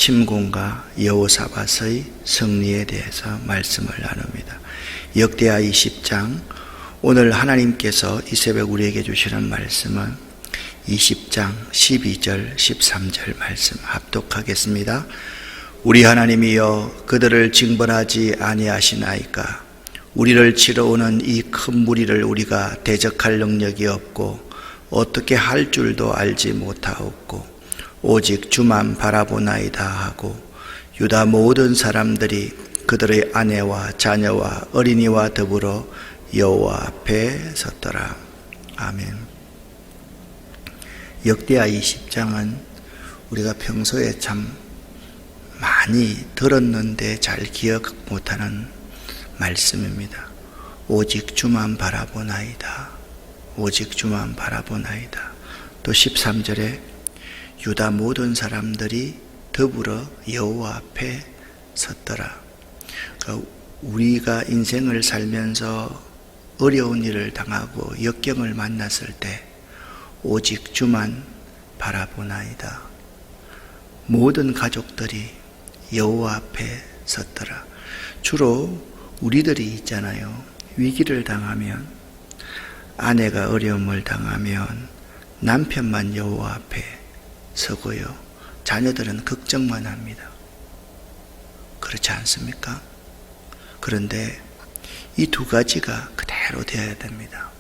침공과 여호사밧의 승리에 대해서 말씀을 나눕니다. 역대하 20장, 오늘 하나님께서 이 새벽 우리에게 주시는 말씀은 20장 12절 13절 말씀 합독하겠습니다. 우리 하나님이여, 그들을 징벌하지 아니하시나이까? 우리를 치러 오는 이 큰 무리를 우리가 대적할 능력이 없고 어떻게 할 줄도 알지 못하옵고 오직 주만 바라보나이다 하고 유다 모든 사람들이 그들의 아내와 자녀와 어린이와 더불어 여호와 앞에 섰더라. 아멘. 역대하 20장은 우리가 평소에 참 많이 들었는데 잘 기억 못하는 말씀입니다. 오직 주만 바라보나이다. 오직 주만 바라보나이다. 또 13절에 유다 모든 사람들이 더불어 여호와 앞에 섰더라. 그러니까 우리가 인생을 살면서 어려운 일을 당하고 역경을 만났을 때 오직 주만 바라보나이다. 모든 가족들이 여호와 앞에 섰더라. 주로 우리들이 있잖아요. 위기를 당하면, 아내가 어려움을 당하면 남편만 여호와 앞에 서고요, 자녀들은 걱정만 합니다. 그렇지 않습니까? 그런데 이 두 가지가 그대로 되어야 됩니다.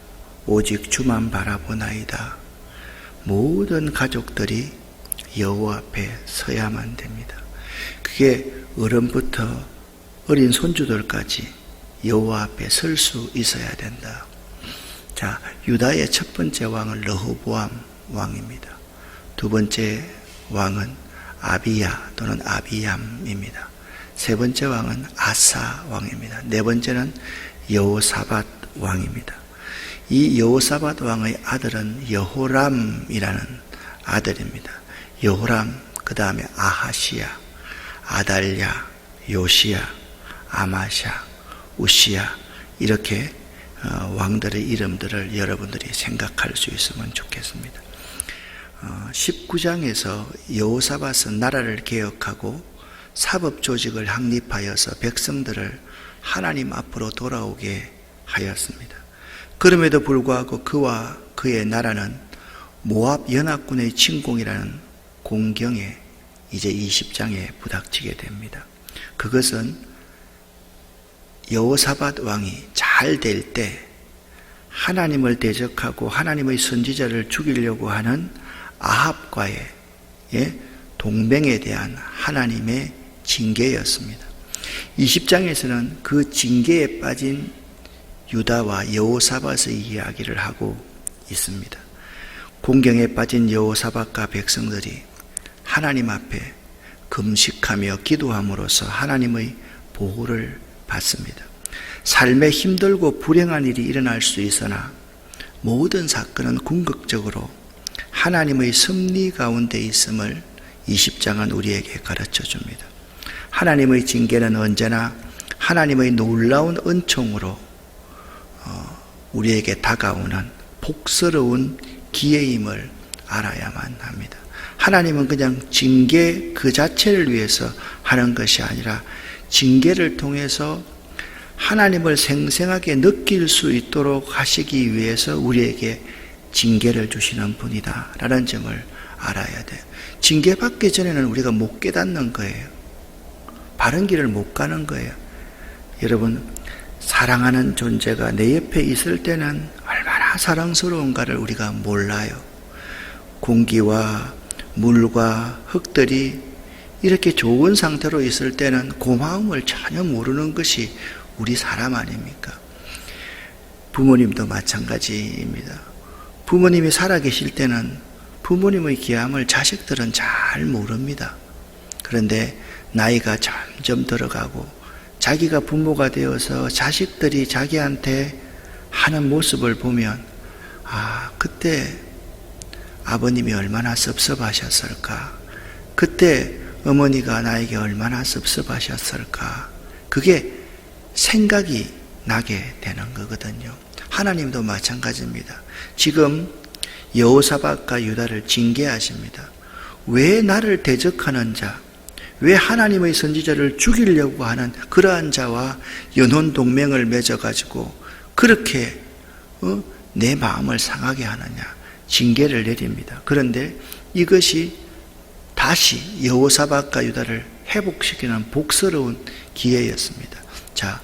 오직 주만 바라보나이다. 모든 가족들이 여호와 앞에 서야만 됩니다. 그게 어른부터 어린 손주들까지 여호와 앞에 설 수 있어야 된다. 자, 유다의 첫 번째 왕은 르호보암 왕입니다. 두 번째 왕은 아비야 또는 아비얌입니다. 세 번째 왕은 아사 왕입니다. 네 번째는 여호사밧 왕입니다. 이 여호사밧 왕의 아들은 여호람이라는 아들입니다. 여호람, 그 다음에 아하시야, 아달랴, 요시야, 아마샤, 우시야, 이렇게 왕들의 이름들을 여러분들이 생각할 수 있으면 좋겠습니다. 19장에서 여호사밧은 나라를 개혁하고 사법 조직을 확립하여서 백성들을 하나님 앞으로 돌아오게 하였습니다. 그럼에도 불구하고 그와 그의 나라는 모압 연합군의 침공이라는 공경에 이제 20장에 부닥치게 됩니다. 그것은 여호사밧 왕이 잘 될 때 하나님을 대적하고 하나님의 선지자를 죽이려고 하는 아합과의 동맹에 대한 하나님의 징계였습니다. 20장에서는 그 징계에 빠진 유다와 여호사밧의 이야기를 하고 있습니다. 공경에 빠진 여호사밧과 백성들이 하나님 앞에 금식하며 기도함으로써 하나님의 보호를 받습니다. 삶에 힘들고 불행한 일이 일어날 수 있으나 모든 사건은 궁극적으로 하나님의 섭리 가운데 있음을 20장은 우리에게 가르쳐 줍니다. 하나님의 징계는 언제나 하나님의 놀라운 은총으로 우리에게 다가오는 복스러운 기회임을 알아야만 합니다. 하나님은 그냥 징계 그 자체를 위해서 하는 것이 아니라 징계를 통해서 하나님을 생생하게 느낄 수 있도록 하시기 위해서 우리에게 징계를 주시는 분이다 라는 점을 알아야 돼요. 징계 받기 전에는 우리가 못 깨닫는 거예요. 바른 길을 못 가는 거예요. 여러분, 사랑하는 존재가 내 옆에 있을 때는 얼마나 사랑스러운가를 우리가 몰라요. 공기와 물과 흙들이 이렇게 좋은 상태로 있을 때는 고마움을 전혀 모르는 것이 우리 사람 아닙니까? 부모님도 마찬가지입니다. 부모님이 살아계실 때는 부모님의 귀함을 자식들은 잘 모릅니다. 그런데 나이가 점점 들어가고 자기가 부모가 되어서 자식들이 자기한테 하는 모습을 보면, 그때 아버님이 얼마나 섭섭하셨을까? 그때 어머니가 나에게 얼마나 섭섭하셨을까? 그게 생각이 나게 되는 거거든요. 하나님도 마찬가지입니다. 지금 여호사밧과 유다를 징계하십니다. 왜 나를 대적하는 자, 왜 하나님의 선지자를 죽이려고 하는 그러한 자와 연혼 동맹을 맺어가지고 그렇게 내 마음을 상하게 하느냐, 징계를 내립니다. 그런데 이것이 다시 여호사밧과 유다를 회복시키는 복스러운 기회였습니다. 자,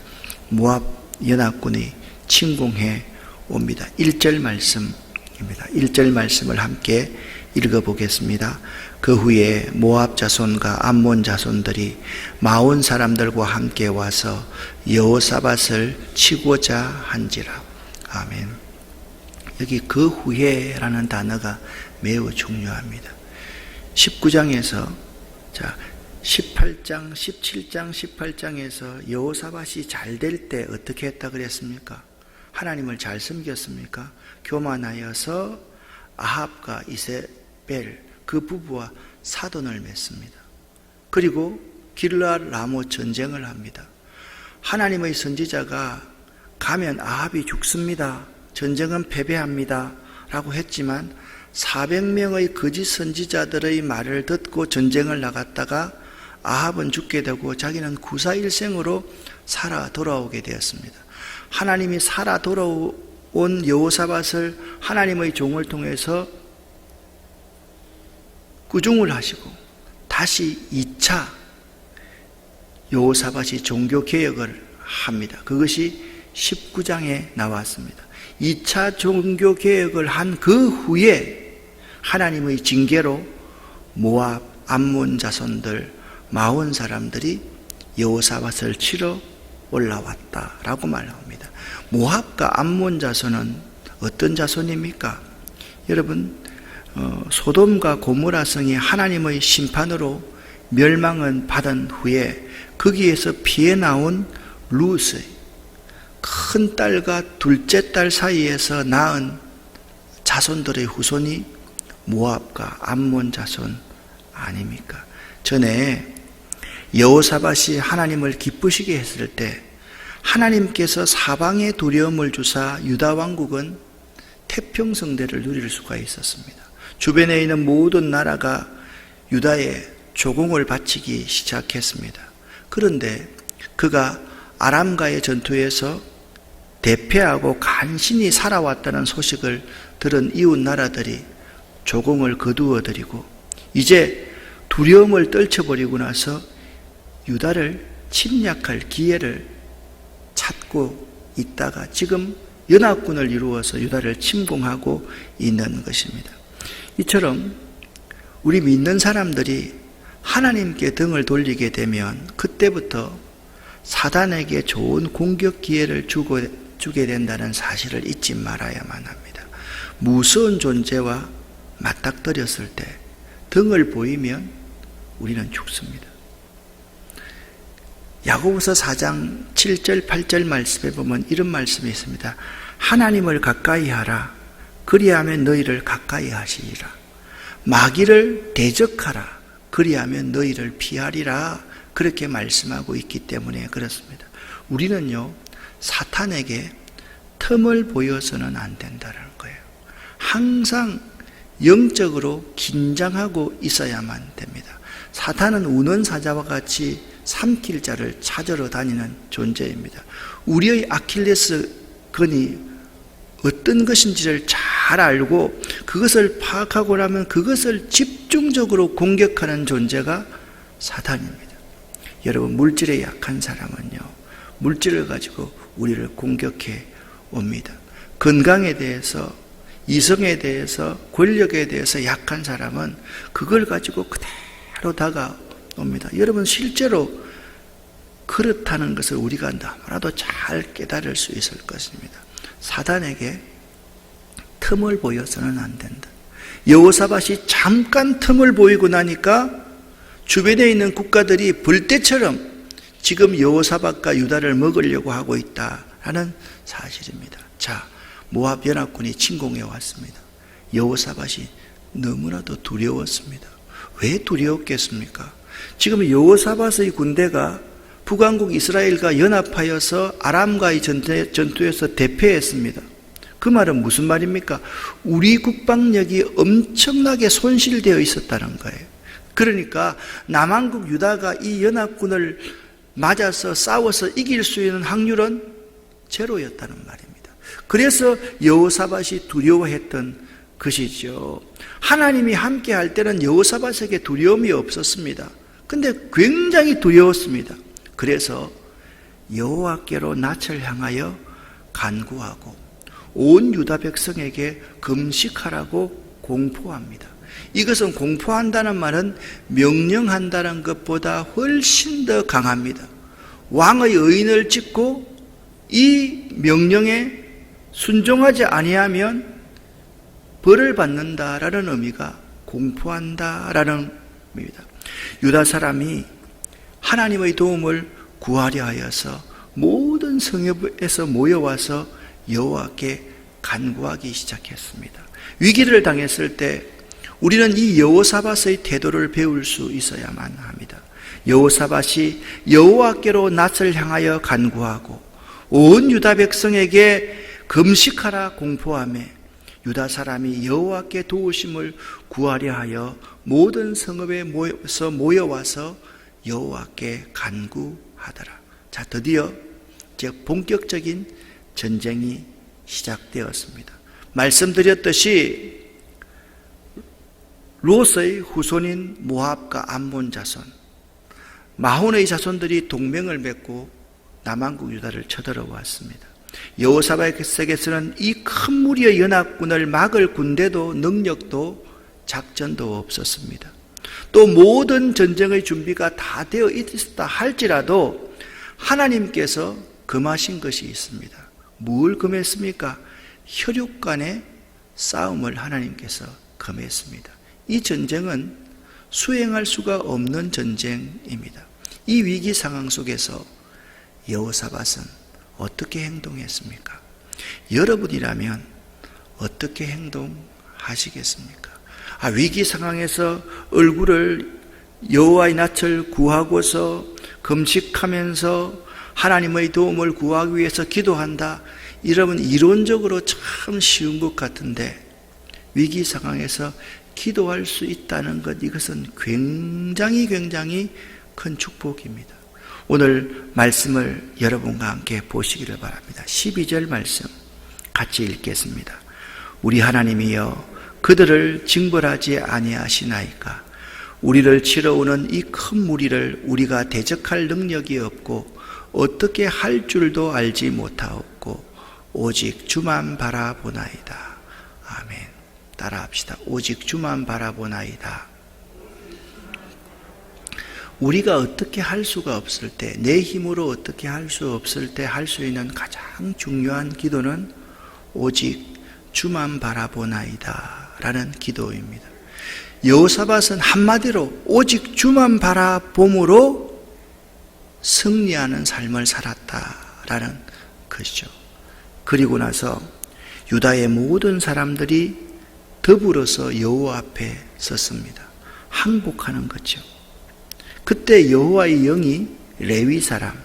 모압 연합군이 침공해 옵니다. 1절 말씀입니다. 1절 말씀을 함께 읽어보겠습니다. 그 후에 모압 자손과 암몬 자손들이 마온 사람들과 함께 와서 여호사밧을 치고자 한지라. 아멘. 여기 그 후에라는 단어가 매우 중요합니다. 19장에서 18장, 17장, 18장에서 여호사밧이 잘 될 때 어떻게 했다 그랬습니까? 하나님을 잘 섬겼습니까? 교만하여서 아합과 이세벨 그 부부와 사돈을 맺습니다. 그리고 길르앗 라못 전쟁을 합니다. 하나님의 선지자가 가면 아합이 죽습니다. 전쟁은 패배합니다. 라고 했지만 400명의 거짓 선지자들의 말을 듣고 전쟁을 나갔다가 아합은 죽게 되고 자기는 구사일생으로 살아 돌아오게 되었습니다. 하나님이 살아 돌아온 여호사밧을 하나님의 종을 통해서 구중을 하시고 다시 2차 여호사밧이 종교개혁을 합니다. 그것이 19장에 나왔습니다. 2차 종교개혁을 한 그 후에 하나님의 징계로 모압, 암몬 자손들, 마온 사람들이 여호사밧을 치러 올라왔다라고 말합니다. 모압과 암몬 자손은 어떤 자손입니까? 여러분, 소돔과 고모라 성이 하나님의 심판으로 멸망은 받은 후에 거기에서 피해 나온 룻의 큰 딸과 둘째 딸 사이에서 낳은 자손들의 후손이 모압과 암몬 자손 아닙니까? 전에 여호사밧이 하나님을 기쁘시게 했을 때 하나님께서 사방의 두려움을 주사 유다 왕국은 태평성대를 누릴 수가 있었습니다. 주변에 있는 모든 나라가 유다에 조공을 바치기 시작했습니다. 그런데 그가 아람과의 전투에서 대패하고 간신히 살아왔다는 소식을 들은 이웃 나라들이 조공을 거두어들이고 이제 두려움을 떨쳐버리고 나서 유다를 침략할 기회를 찾고 있다가 지금 연합군을 이루어서 유다를 침공하고 있는 것입니다. 이처럼 우리 믿는 사람들이 하나님께 등을 돌리게 되면 그때부터 사단에게 좋은 공격 기회를 주게 된다는 사실을 잊지 말아야만 합니다. 무서운 존재와 맞닥뜨렸을 때 등을 보이면 우리는 죽습니다. 야고보서 4장 7절 8절 말씀에 보면 이런 말씀이 있습니다. 하나님을 가까이 하라. 그리하면 너희를 가까이 하시리라. 마귀를 대적하라. 그리하면 너희를 피하리라. 그렇게 말씀하고 있기 때문에 그렇습니다. 우리는요, 사탄에게 틈을 보여서는 안 된다는 거예요. 항상 영적으로 긴장하고 있어야만 됩니다. 사탄은 우는 사자와 같이 삼킬 자를 찾으러 다니는 존재입니다. 우리의 아킬레스 건이 어떤 것인지를 잘 알고 그것을 파악하고 나면 그것을 집중적으로 공격하는 존재가 사탄입니다. 여러분, 물질에 약한 사람은요, 물질을 가지고 우리를 공격해 옵니다. 건강에 대해서, 이성에 대해서, 권력에 대해서 약한 사람은 그걸 가지고 그대로 다가옵니다. 여러분, 실제로 그렇다는 것을 우리가 너무나도 잘 깨달을 수 있을 것입니다. 사단에게 틈을 보여서는 안 된다. 여호사밧이 잠깐 틈을 보이고 나니까 주변에 있는 국가들이 불때처럼 지금 여호사밧과 유다를 먹으려고 하고 있다라는 사실입니다. 자, 모압 연합군이 침공해 왔습니다. 여호사밧이 너무나도 두려웠습니다. 왜 두려웠겠습니까? 지금 여호사밧의 군대가 북왕국 이스라엘과 연합하여서 아람과의 전투에서 대패했습니다. 그 말은 무슨 말입니까? 우리 국방력이 엄청나게 손실되어 있었다는 거예요. 그러니까 남한국 유다가 이 연합군을 맞아서 싸워서 이길 수 있는 확률은 제로였다는 말입니다. 그래서 여호사밧이 두려워했던 것이죠. 하나님이 함께 할 때는 여호사밧에게 두려움이 없었습니다. 근데 굉장히 두려웠습니다. 그래서 여호와께로 낯을 향하여 간구하고 온 유다 백성에게 금식하라고 공포합니다. 이것은 공포한다는 말은 명령한다는 것보다 훨씬 더 강합니다. 왕의 의인을 찍고 이 명령에 순종하지 아니하면 벌을 받는다라는 의미가 공포한다라는 의미입니다. 유다 사람이 하나님의 도움을 구하려 하여서 모든 성읍에서 모여와서 여호와께 간구하기 시작했습니다. 위기를 당했을 때 우리는 이 여호사밧의 태도를 배울 수 있어야만 합니다. 여호사밧이 여호와께로 낯을 향하여 간구하고 온 유다 백성에게 금식하라 공포하며 유다 사람이 여호와께 도우심을 구하려 하여 모든 성읍에 모여와서 여호와께 간구하더라. 자, 드디어 이제 본격적인 전쟁이 시작되었습니다. 말씀드렸듯이 롯의 후손인 모압과 암몬 자손, 마혼의 자손들이 동맹을 맺고 남한국 유다를 쳐들어왔습니다. 여호사밧에게서는 이 큰 무리의 연합군을 막을 군대도 능력도 작전도 없었습니다. 또 모든 전쟁의 준비가 다 되어 있었다 할지라도 하나님께서 금하신 것이 있습니다. 뭘 금했습니까? 혈육 간의 싸움을 하나님께서 금했습니다. 이 전쟁은 수행할 수가 없는 전쟁입니다. 이 위기 상황 속에서 여호사밧은 어떻게 행동했습니까? 여러분이라면 어떻게 행동하시겠습니까? 위기 상황에서 얼굴을 여호와의 낯을 구하고서 금식하면서 하나님의 도움을 구하기 위해서 기도한다. 여러분, 이론적으로 참 쉬운 것 같은데 위기 상황에서 기도할 수 있다는 것, 이것은 굉장히 큰 축복입니다. 오늘 말씀을 여러분과 함께 보시기를 바랍니다. 12절 말씀 같이 읽겠습니다. 우리 하나님이여 그들을 징벌하지 아니하시나이까? 우리를 치러 오는 이 큰 무리를 우리가 대적할 능력이 없고 어떻게 할 줄도 알지 못하옵고 오직 주만 바라보나이다. 아멘. 따라합시다. 오직 주만 바라보나이다. 우리가 어떻게 할 수가 없을 때, 내 힘으로 어떻게 할 수 없을 때 할 수 있는 가장 중요한 기도는 오직 주만 바라보나이다 라는 기도입니다. 여호사밧은 한마디로 오직 주만 바라봄으로 승리하는 삶을 살았다라는 것이죠. 그리고 나서 유다의 모든 사람들이 더불어서 여호와 앞에 섰습니다. 항복하는 거죠. 그때 여호와의 영이 레위 사람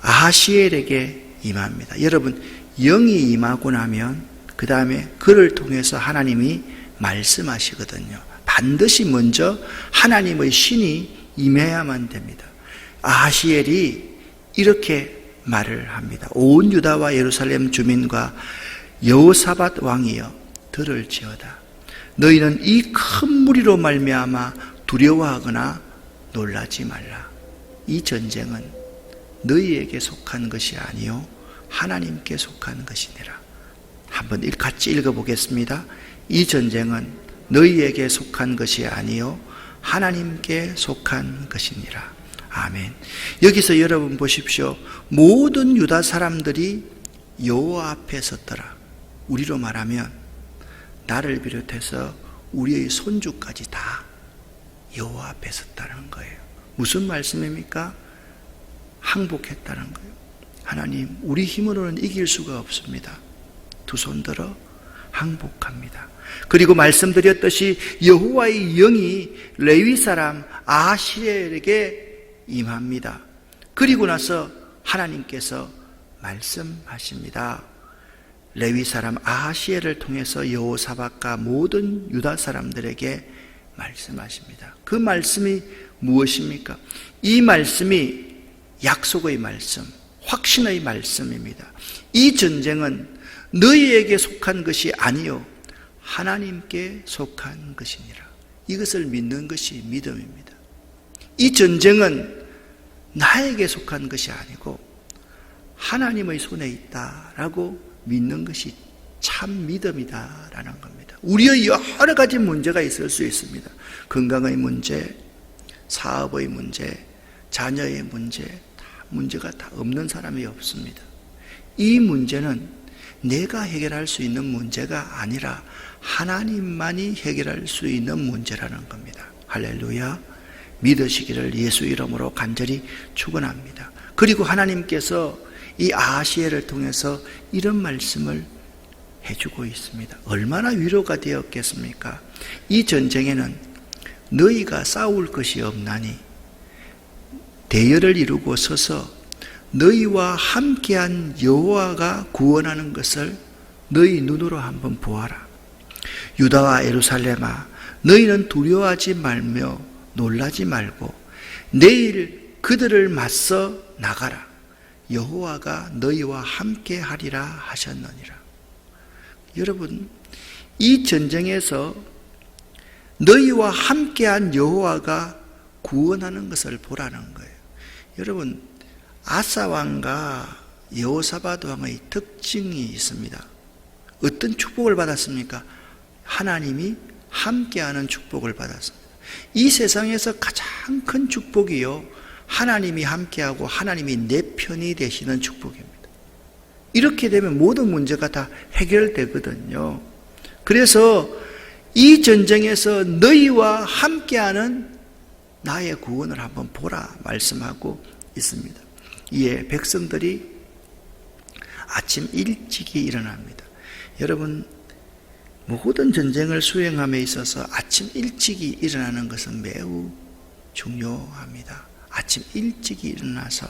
아하시엘에게 임합니다. 여러분, 영이 임하고 나면 그 다음에 그를 통해서 하나님이 말씀하시거든요. 반드시 먼저 하나님의 신이 임해야만 됩니다. 아하시엘이 이렇게 말을 합니다. 온 유다와 예루살렘 주민과 여호사밧 왕이여 들을지어다. 너희는 이 큰 무리로 말미암아 두려워하거나 놀라지 말라. 이 전쟁은 너희에게 속한 것이 아니요 하나님께 속한 것이니라. 한번 같이 읽어보겠습니다. 이 전쟁은 너희에게 속한 것이 아니요 하나님께 속한 것이니라. 아멘. 여기서 여러분 보십시오. 모든 유다 사람들이 여호와 앞에 섰더라. 우리로 말하면 나를 비롯해서 우리의 손주까지 다 여호와 앞에 섰다는 거예요. 무슨 말씀입니까? 항복했다는 거예요. 하나님, 우리 힘으로는 이길 수가 없습니다. 두 손 들어 항복합니다. 그리고 말씀드렸듯이 여호와의 영이 레위 사람 아하시엘에게 임합니다. 그리고 나서 하나님께서 말씀하십니다. 레위 사람 아하시엘을 통해서 여호사밧과 모든 유다 사람들에게 말씀하십니다. 그 말씀이 무엇입니까? 이 말씀이 약속의 말씀, 확신의 말씀입니다. 이 전쟁은 너희에게 속한 것이 아니요 하나님께 속한 것이니라. 이것을 믿는 것이 믿음입니다. 이 전쟁은 나에게 속한 것이 아니고 하나님의 손에 있다라고 믿는 것이 참 믿음이다라는 겁니다. 우리의 여러 가지 문제가 있을 수 있습니다. 건강의 문제, 사업의 문제, 자녀의 문제, 문제가 다 없는 사람이 없습니다. 이 문제는 내가 해결할 수 있는 문제가 아니라 하나님만이 해결할 수 있는 문제라는 겁니다. 할렐루야. 믿으시기를 예수 이름으로 간절히 축원합니다. 그리고 하나님께서 이 아하시엘을 통해서 이런 말씀을 해주고 있습니다. 얼마나 위로가 되었겠습니까? 이 전쟁에는 너희가 싸울 것이 없나니 대열을 이루고 서서 너희와 함께한 여호와가 구원하는 것을 너희 눈으로 한번 보아라. 유다와 예루살렘아, 너희는 두려워하지 말며 놀라지 말고 내일 그들을 맞서 나가라. 여호와가 너희와 함께하리라 하셨느니라. 여러분, 이 전쟁에서 너희와 함께한 여호와가 구원하는 것을 보라는 거예요. 여러분, 아사 왕과 여호사밧 왕의 특징이 있습니다. 어떤 축복을 받았습니까? 하나님이 함께하는 축복을 받았습니다. 이 세상에서 가장 큰 축복이요, 하나님이 함께하고 하나님이 내 편이 되시는 축복입니다. 이렇게 되면 모든 문제가 다 해결되거든요. 그래서 이 전쟁에서 너희와 함께하는 나의 구원을 한번 보라 말씀하고 있습니다. 이에 백성들이 아침 일찍이 일어납니다. 여러분, 모든 전쟁을 수행함에 있어서 아침 일찍이 일어나는 것은 매우 중요합니다. 아침 일찍이 일어나서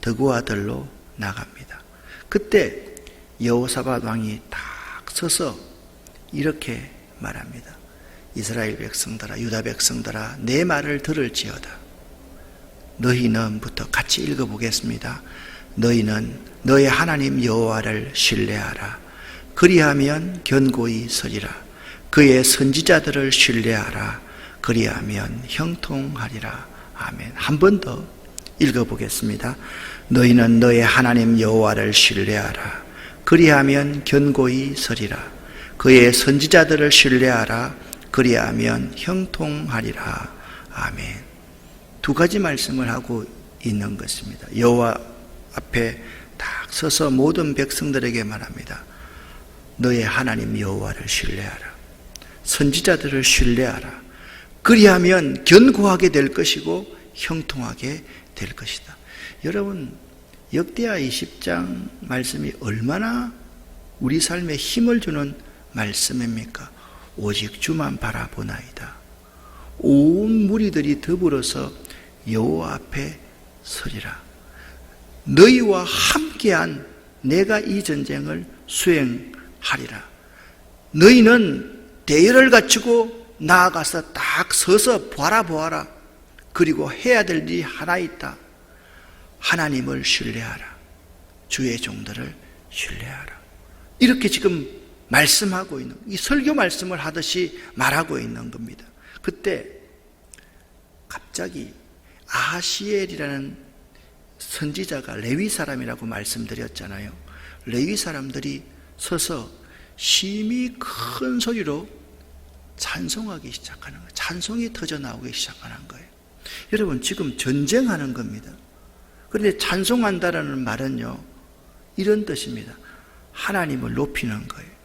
덕우와 들로 나갑니다. 그때 여호사밧 왕이 딱 서서 이렇게 말합니다. 이스라엘 백성들아, 유다 백성들아, 내 말을 들을지어다. 너희는부터 같이 읽어보겠습니다. 너희는 너의 하나님 여호와를 신뢰하라. 그리하면 견고히 서리라. 그의 선지자들을 신뢰하라. 그리하면 형통하리라. 아멘. 한 번 더 읽어보겠습니다. 너희는 너의 하나님 여호와를 신뢰하라. 그리하면 견고히 서리라. 그의 선지자들을 신뢰하라. 그리하면 형통하리라. 아멘. 두 가지 말씀을 하고 있는 것입니다. 여호와 앞에 딱 서서 모든 백성들에게 말합니다. 너의 하나님 여호와를 신뢰하라. 선지자들을 신뢰하라. 그리하면 견고하게 될 것이고 형통하게 될 것이다. 여러분, 역대하 20장 말씀이 얼마나 우리 삶에 힘을 주는 말씀입니까? 오직 주만 바라보나이다. 온 무리들이 더불어서 여호와 앞에 서리라. 너희와 함께한 내가 이 전쟁을 수행하리라. 너희는 대열을 갖추고 나아가서 딱 서서 바라보아라. 그리고 해야 될 일이 하나 있다. 하나님을 신뢰하라. 주의 종들을 신뢰하라. 이렇게 지금 말씀하고 있는, 이 설교 말씀을 하듯이 말하고 있는 겁니다. 그때 갑자기 아하시엘이라는 선지자가 레위 사람이라고 말씀드렸잖아요. 레위 사람들이 서서 심히 큰 소리로 찬송하기 시작하는 거예요. 찬송이 터져 나오기 시작하는 거예요. 여러분, 지금 전쟁하는 겁니다. 그런데 찬송한다라는 말은요, 이런 뜻입니다. 하나님을 높이는 거예요.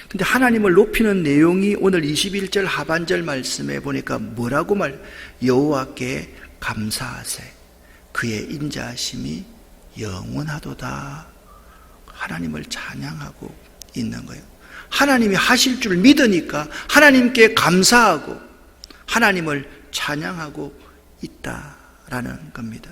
근데 하나님을 높이는 내용이 오늘 21절 하반절 말씀에 보니까 뭐라고 여호와께 감사하세. 그의 인자하심이 영원하도다. 하나님을 찬양하고 있는 거예요. 하나님이 하실 줄 믿으니까 하나님께 감사하고 하나님을 찬양하고 있다라는 겁니다.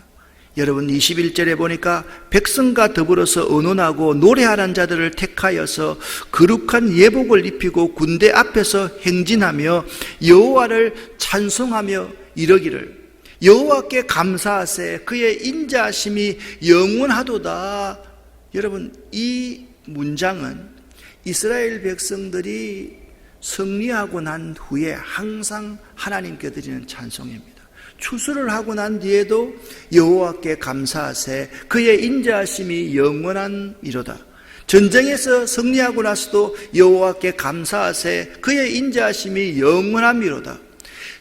여러분 21절에 보니까 백성과 더불어서 의논하고 노래하는 자들을 택하여서 거룩한 예복을 입히고 군대 앞에서 행진하며 여호와를 찬송하며 이르기를 여호와께 감사하세 그의 인자하심이 영원하도다. 여러분 이 문장은 이스라엘 백성들이 승리하고 난 후에 항상 하나님께 드리는 찬송입니다. 추수를 하고 난 뒤에도 여호와께 감사하세 그의 인자하심이 영원한 이로다. 전쟁에서 승리하고 나서도 여호와께 감사하세 그의 인자하심이 영원함이로다.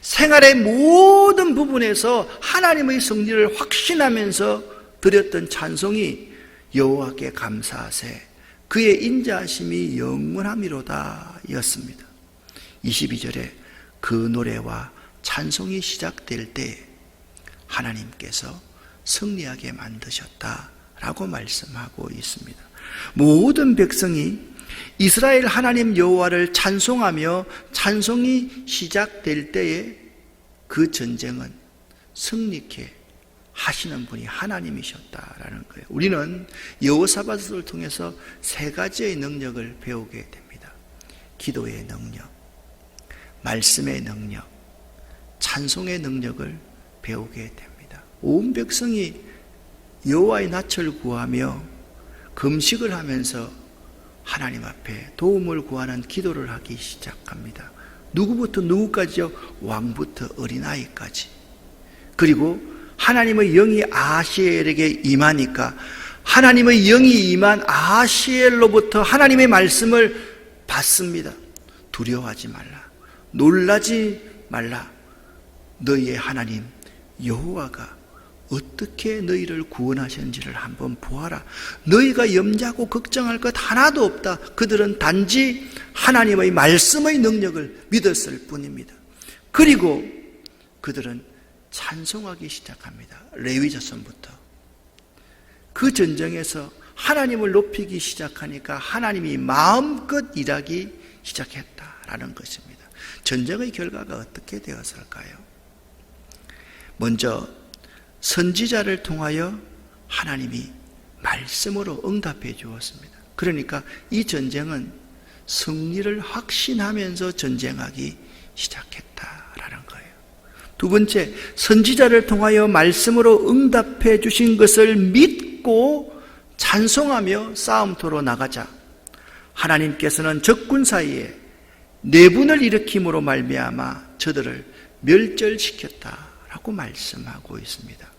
생활의 모든 부분에서 하나님의 승리를 확신하면서 드렸던 찬송이 여호와께 감사하세 그의 인자하심이 영원함이로다 였습니다. 22절에 그 노래와 찬송이 시작될 때 하나님께서 승리하게 만드셨다라고 말씀하고 있습니다. 모든 백성이 이스라엘 하나님 여호와를 찬송하며 찬송이 시작될 때에 그 전쟁은 승리케 하시는 분이 하나님이셨다라는 거예요. 우리는 여호사밧을 통해서 세 가지의 능력을 배우게 됩니다. 기도의 능력, 말씀의 능력, 찬송의 능력을 배우게 됩니다. 온 백성이 여호와의 낯을 구하며 금식을 하면서 하나님 앞에 도움을 구하는 기도를 하기 시작합니다. 누구부터 누구까지요? 왕부터 어린아이까지. 그리고 하나님의 영이 아하시엘에게 임하니까 하나님의 영이 임한 아하시엘로부터 하나님의 말씀을 받습니다. 두려워하지 말라, 놀라지 말라. 너희의 하나님 여호와가 어떻게 너희를 구원하셨는지를 한번 보아라. 너희가 염려하고 걱정할 것 하나도 없다. 그들은 단지 하나님의 말씀의 능력을 믿었을 뿐입니다. 그리고 그들은 찬송하기 시작합니다. 레위자손부터. 그 전쟁에서 하나님을 높이기 시작하니까 하나님이 마음껏 일하기 시작했다라는 것입니다. 전쟁의 결과가 어떻게 되었을까요? 먼저 선지자를 통하여 하나님이 말씀으로 응답해 주었습니다. 그러니까 이 전쟁은 승리를 확신하면서 전쟁하기 시작했다라는 거예요. 두 번째, 선지자를 통하여 말씀으로 응답해 주신 것을 믿고 찬송하며 싸움터로 나가자 하나님께서는 적군 사이에 내분을 일으킴으로 말미암아 저들을 멸절시켰다라고 말씀하고 있습니다.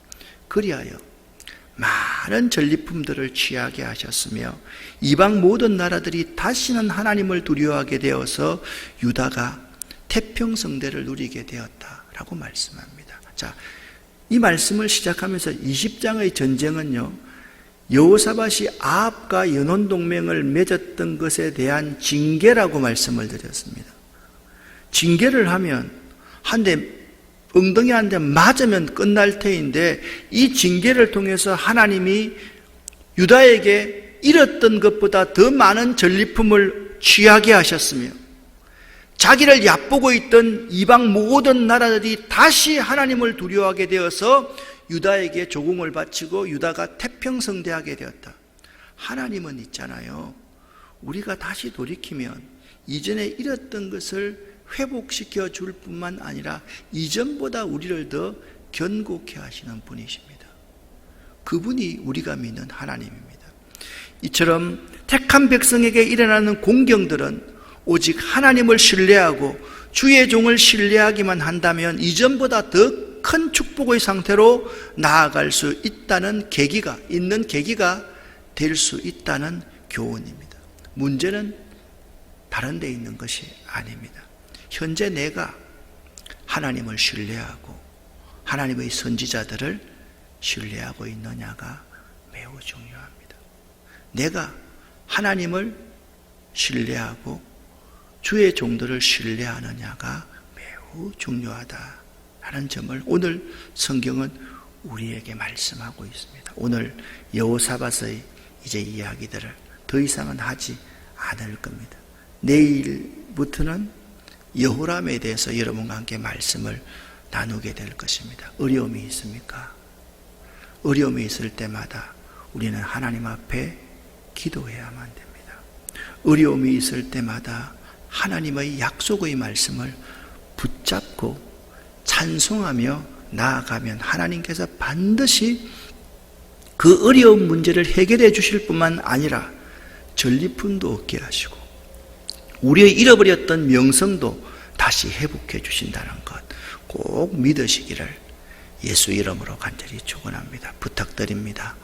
그리하여 많은 전리품들을 취하게 하셨으며 이방 모든 나라들이 다시는 하나님을 두려워하게 되어서 유다가 태평성대를 누리게 되었다라고 말씀합니다. 자, 이 말씀을 시작하면서 20장의 전쟁은요, 여호사밧이 아합과 연혼동맹을 맺었던 것에 대한 징계라고 말씀을 드렸습니다. 징계를 하면 한 대 엉덩이 한 대 맞으면 끝날 테인데 이 징계를 통해서 하나님이 유다에게 잃었던 것보다 더 많은 전리품을 취하게 하셨으며 자기를 얕보고 있던 이방 모든 나라들이 다시 하나님을 두려워하게 되어서 유다에게 조공을 바치고 유다가 태평성대하게 되었다. 하나님은 있잖아요, 우리가 다시 돌이키면 이전에 잃었던 것을 회복시켜 줄 뿐만 아니라 이전보다 우리를 더 견고케 하시는 분이십니다. 그분이 우리가 믿는 하나님입니다. 이처럼 택한 백성에게 일어나는 공경들은 오직 하나님을 신뢰하고 주의 종을 신뢰하기만 한다면 이전보다 더 큰 축복의 상태로 나아갈 수 있다는 계기가 될 수 있다는 교훈입니다. 문제는 다른 데 있는 것이 아닙니다. 현재 내가 하나님을 신뢰하고 하나님의 선지자들을 신뢰하고 있느냐가 매우 중요합니다. 내가 하나님을 신뢰하고 주의 종들을 신뢰하느냐가 매우 중요하다라는 점을 오늘 성경은 우리에게 말씀하고 있습니다. 오늘 여호사밧의 이제 이야기들을 더 이상은 하지 않을 겁니다. 내일부터는 여호람에 대해서 여러분과 함께 말씀을 나누게 될 것입니다. 어려움이 있습니까? 어려움이 있을 때마다 우리는 하나님 앞에 기도해야만 됩니다. 어려움이 있을 때마다 하나님의 약속의 말씀을 붙잡고 찬송하며 나아가면 하나님께서 반드시 그 어려운 문제를 해결해 주실 뿐만 아니라 전리품도 얻게 하시고 우리의 잃어버렸던 명성도 다시 회복해 주신다는 것 꼭 믿으시기를 예수 이름으로 간절히 축원합니다. 부탁드립니다.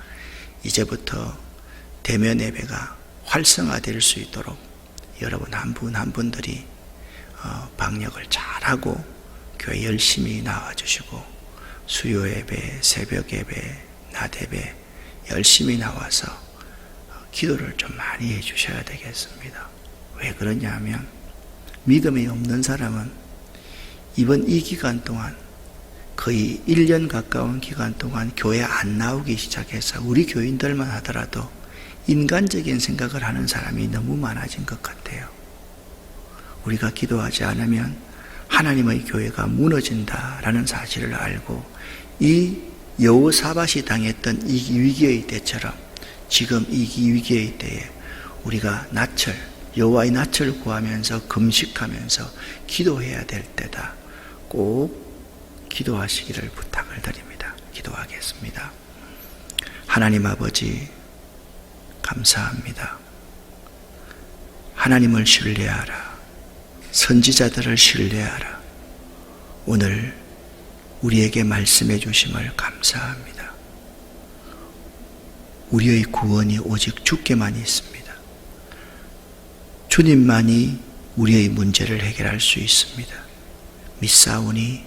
이제부터 대면 예배가 활성화될 수 있도록 여러분 한 분 한 분들이 방역을 잘하고 교회 열심히 나와주시고 수요 예배, 새벽 예배, 낮 예배 열심히 나와서 기도를 좀 많이 해주셔야 되겠습니다. 왜 그러냐 하면 믿음이 없는 사람은 이번 이 기간 동안 거의 1년 가까운 기간 동안 교회 안 나오기 시작해서 우리 교인들만 하더라도 인간적인 생각을 하는 사람이 너무 많아진 것 같아요. 우리가 기도하지 않으면 하나님의 교회가 무너진다라는 사실을 알고 이 여호사밧이 당했던 이 위기의 때처럼 지금 이 위기의 때에 우리가 여호와의 낯을 구하면서 금식하면서 기도해야 될 때다. 꼭 기도하시기를 부탁을 드립니다. 기도하겠습니다. 하나님 아버지 감사합니다. 하나님을 신뢰하라. 선지자들을 신뢰하라. 오늘 우리에게 말씀해 주심을 감사합니다. 우리의 구원이 오직 주께만 있습니다. 주님만이 우리의 문제를 해결할 수 있습니다. 믿사오니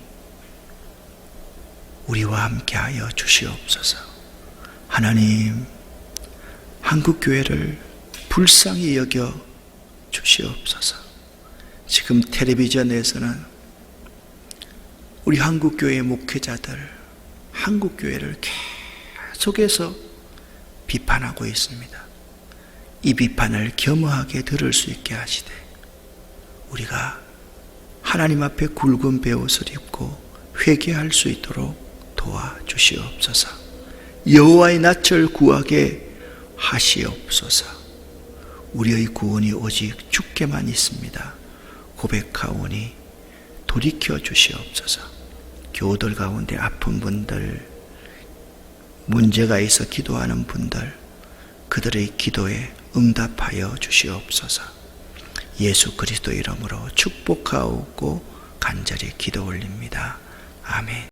우리와 함께하여 주시옵소서. 하나님, 한국교회를 불쌍히 여겨 주시옵소서. 지금 텔레비전에서는 우리 한국교회 목회자들, 한국교회를 계속해서 비판하고 있습니다. 이 비판을 겸허하게 들을 수 있게 하시되 우리가 하나님 앞에 굵은 베옷을 입고 회개할 수 있도록 도와주시옵소서. 여호와의 낯을 구하게 하시옵소서. 우리의 구원이 오직 주께만 있습니다. 고백하오니 돌이켜 주시옵소서. 교우들 가운데 아픈 분들, 문제가 있어 기도하는 분들, 그들의 기도에 응답하여 주시옵소서. 예수 그리스도 이름으로 축복하고 간절히 기도 올립니다. 아멘.